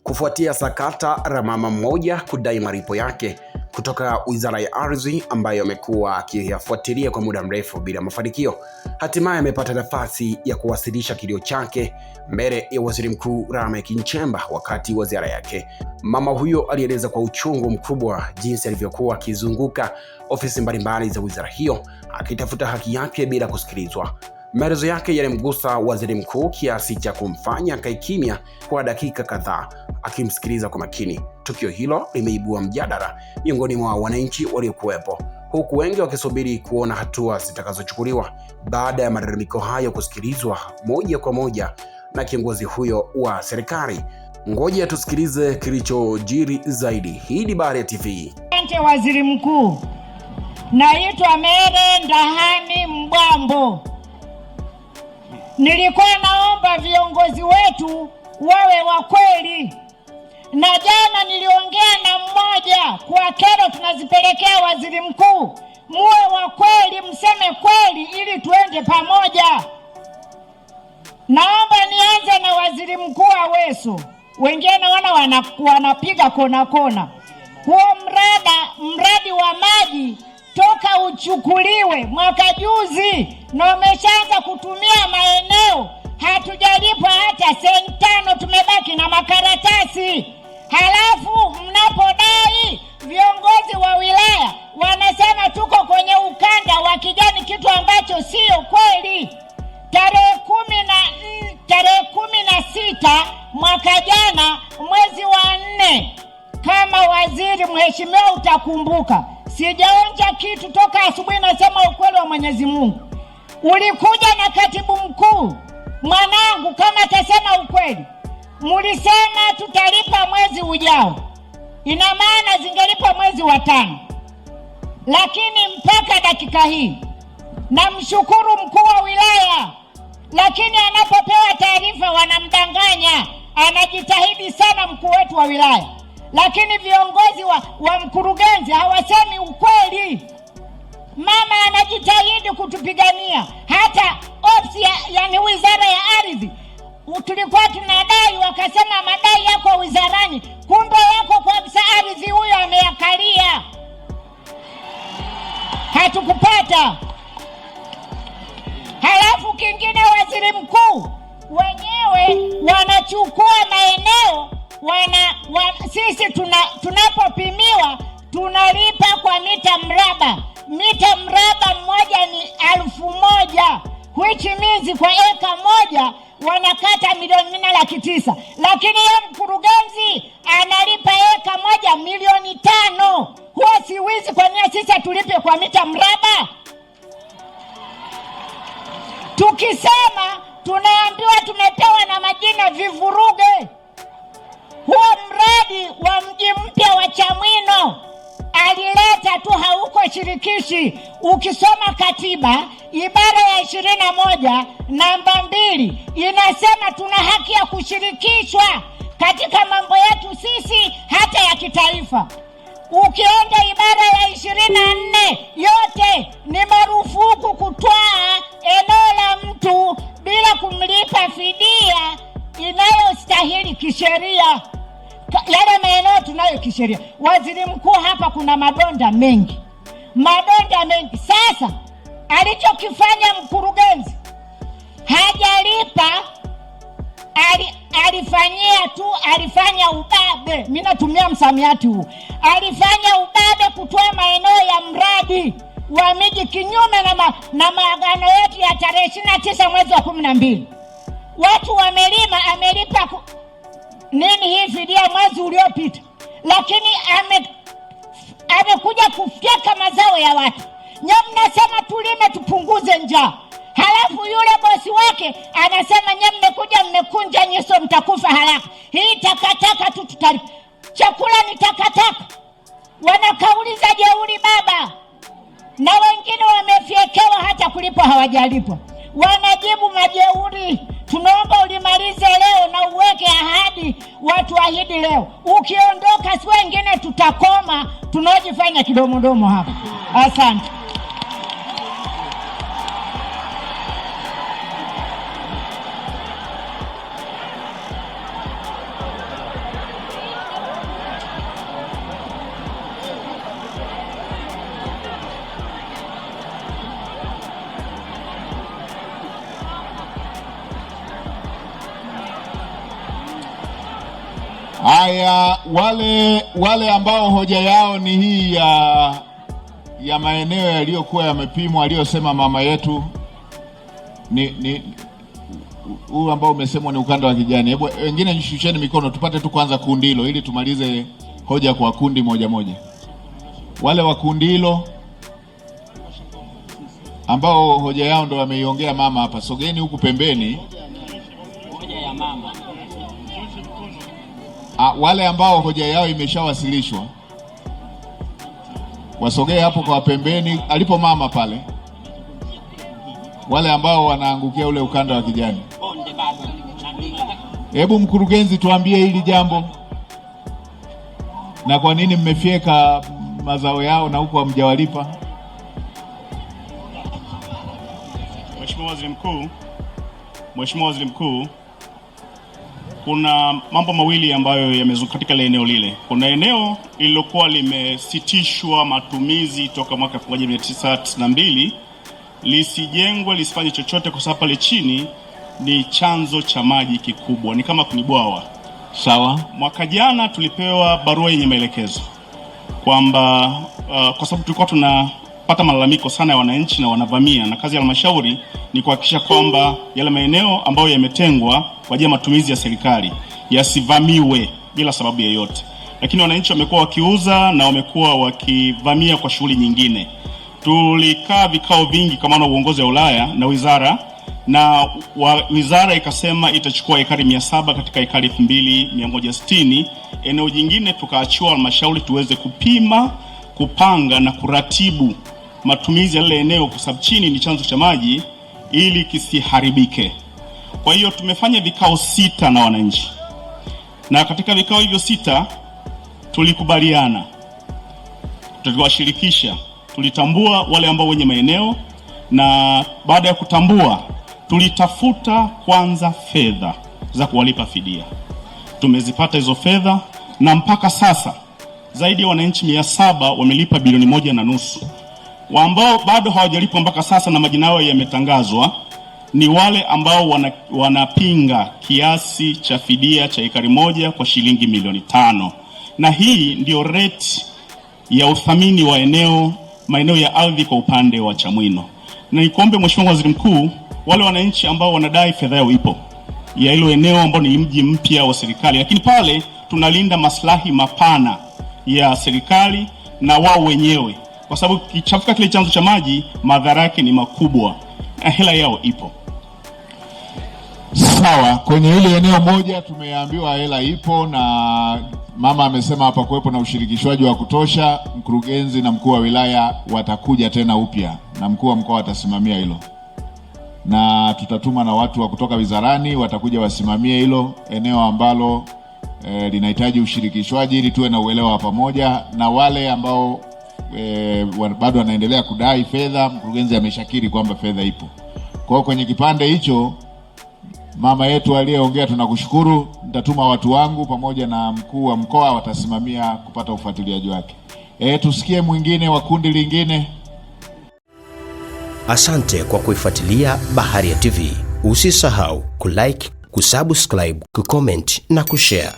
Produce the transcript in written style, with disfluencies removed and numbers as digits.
kufuatia sakata la mama mmoja kudai malipo yake kutoka Wizara ya Ardhi ambayo amekuwa akiyafuatilia kwa muda mrefu bila mafanikio. Hatimaye amepata nafasi ya kuwasilisha kilio chake mbele ya Waziri Mkuu Lameck Nchemba wakati wa ziara yake. Mama huyo alieleza kwa uchungu mkubwa jinsi alivyokuwa akizunguka ofisi mbalimbali za wizara hiyo akitafuta haki yake bila kusikilizwa. Maelezo yake yalimgusa Waziri Mkuu kiasi cha kumfanya akae kimya kwa dakika kadhaa akimsikiliza kwa makini. Tukio hilo limeibua mjadala miongoni mwa wananchi waliokuwepo, huku wengi wakisubiri kuona hatua zitakazochukuliwa baada ya malalamiko hayo kusikilizwa moja kwa moja na kiongozi huyo wa serikali. Ngoja tusikilize kilichojiri zaidi. Hii ni Baria TV. Asante Waziri Mkuu. Naitwa Mere Ndahani Mbwambo. Nilikuwa naomba viongozi wetu wawe wa kweli. Na jana niliongea na mmoja kwa kero tunazipelekea Waziri Mkuu. Muwe wa kweli, mseme kweli ili tuende pamoja. Naomba nianze na Waziri Mkuu Aweso. Wengine wanapiga kona kona. Huo mradi wa maji toka uchukuliwe mwaka juzi na wameshaanza kutumia maeneo, hatujalipwa hata senti 5, tumebaki na makaratasi. Halafu mnapodai viongozi wa wilaya wanasema tuko kwenye ukanda wa kijani, kitu ambacho sio kweli. Tarehe 16 mwaka jana mwezi wa 4, kama waziri mheshimiwa utakumbuka, sijaonja kitu toka asubuhi, nasema ukweli wa Mwenyezi Mungu. Ulikuja na katibu mkuu mwanangu, kama atasema ukweli, mulisema tutalipa mwezi ujao, ina maana zingelipa mwezi wa 5. Lakini mpaka dakika hii namshukuru mkuu wa wilaya, lakini anapopewa taarifa wanamdanganya. Anajitahidi sana mkuu wetu wa wilaya, lakini viongozi wa mkurugenzi hawasemi ukweli. Mama anajitahidi kutupigania. Hata ofisi yani Wizara ya Ardhi tulikuwa tunadai, wakasema madai yako wizarani, kumbe yako kwa afisa ardhi, huyo ameyakalia. Hatukupata. Halafu kingine, Waziri Mkuu, wenyewe wanachukua maeneo sisi tunapopimiwa tunalipa kwa mita mraba. Mita mraba mmoja ni 1,000, which means kwa eka moja wanakata milioni 4,900,000. Lakini yeye mkurugenzi analipa eka moja milioni 5. Huo si wizi? Kwa nini sisi tulipe kwa mita mraba? Tukisema tunaambiwa tumepewa na majina vivuruge. Huo mradi wa mji mpya wa Chamwino alileta tu, hauko shirikishi. Ukisoma katiba ibara ya 21 namba 2 inasema tuna haki ya kushirikishwa katika mambo yetu sisi hata ya kitaifa. Ukienda ibara ya 24 yote ni marufuku kutwaa eneo la mtu bila kumlipa fidia inayostahili kisheria. Yale maeneo tunayo kisheria. Waziri Mkuu, hapa kuna madonda mengi. Sasa alichokifanya mkurugenzi, hajalipa, alifanya ubabe. Mimi natumia msamiati huu. Alifanya ubabe kutoa maeneo ya mradi wa miji kinyume na maagano yetu ya tarehe 29 mwezi wa 12. Watu wamelima, amelipa nini hii fidia mwezi uliopita, lakini amekuja kufyeka mazao ya watu. Nyinyi mnasema tulime tupunguze njaa, halafu yule bosi wake anasema nyinyi mmekunja nyuso, mtakufa haraka. Hii takataka tu tutalipa. Chakula ni takataka. Wanakauliza jeuri baba, na wengine wamefyekewa hata kulipwa hawajalipwa. Wanajibu majeuri. Tunaomba ulimalize leo na uweke ahadi, watu ahidi leo. Ukiondoka si wengine tutakoma, tunaojifanya kidomodomo hapa. Asante. Haya, wale ambao hoja yao ni hii ya maeneo yaliyokuwa yamepimwa aliyosema mama yetu ni huu ambao umesemwa ni ukanda wa kijani. Hebu wengine nishusheni mikono tupate tu kwanza kundi hilo ili tumalize hoja kwa kundi moja moja. Wale wa kundi hilo ambao hoja yao ndo wameiongea mama hapa, sogeni huku pembeni. Hoja ya mama. Wale ambao hoja yao imeshawasilishwa wasogee hapo kwa pembeni alipo mama pale. Wale ambao wanaangukia ule ukanda wa kijani. Hebu mkurugenzi tuambie hili jambo, na kwa nini mmefyeka mazao yao na huko hamjawalipa? Mheshimiwa Waziri Mkuu, kuna mambo mawili ambayo yamezuka katika eneo lile. Kuna eneo lililokuwa limesitishwa matumizi toka mwaka 1992 lisijengwe, lisifanye chochote kwa sababu pale chini ni chanzo cha maji kikubwa, ni kama kuni bwawa. Sawa. Mwaka jana tulipewa barua yenye maelekezo kwamba kwa sababu tulikuwa tunapata malalamiko sana ya wananchi na wanavamia, na kazi ya halmashauri ni kuhakikisha kwamba yale maeneo ambayo yametengwa kwa ajili ya matumizi ya serikali yasivamiwe bila sababu yoyote. Lakini wananchi wamekuwa wakiuza na wamekuwa wakivamia kwa shughuli nyingine. Tulikaa vikao vingi kama na uongozi wa wilaya na wizara, na wizara ikasema itachukua ekari 700 katika ekari 2160. Eneo jingine tukaachiwa halmashauri tuweze kupima, kupanga na kuratibu matumizi ya lile eneo kwa sababu chini ni chanzo cha maji ili kisiharibike. Kwa hiyo tumefanya vikao 6 na wananchi, na katika vikao hivyo 6 tulikubaliana, tuliwashirikisha, tulitambua wale ambao wenye maeneo, na baada ya kutambua tulitafuta kwanza fedha za kuwalipa fidia. Tumezipata hizo fedha, na mpaka sasa zaidi ya wananchi 700 wamelipa bilioni 1.5. Ambao bado hawajalipwa mpaka sasa na majina yao yametangazwa ni wale ambao wanapinga kiasi cha fidia cha ekari 1 kwa shilingi milioni 5. Na hii ndio rate ya uthamini wa maeneo ya ardhi kwa upande wa Chamwino. Na nikuombe Mheshimiwa Waziri Mkuu, wale wananchi ambao wanadai fedha yao ipo ya hilo eneo ambao ni mji mpya wa serikali, lakini pale tunalinda maslahi mapana ya serikali na wao wenyewe, kwa sababu kichafuka kile chanzo cha maji madhara yake ni makubwa, na hela yao ipo. Sawa, kwenye ile eneo moja tumeambiwa hela ipo, na mama amesema hapa kuwepo na ushirikishwaji wa kutosha. Mkurugenzi na mkuu wa wilaya watakuja tena upya na mkuu wa mkoa atasimamia hilo, na tutatuma na watu wa kutoka wizarani watakuja wasimamie hilo eneo ambalo linahitaji ushirikishwaji ili tuwe na uelewa wa pamoja. Na wale ambao bado wanaendelea kudai fedha, mkurugenzi ameshakiri kwamba fedha ipo. Kwa hiyo kwenye kipande hicho mama yetu aliyeongea tunakushukuru. Nitatuma watu wangu pamoja na mkuu wa mkoa watasimamia kupata ufuatiliaji wake. Tusikie mwingine wa kundi lingine. Asante kwa kuifuatilia Baharia TV. Usisahau kulike, kusubscribe, kucomment na kushare.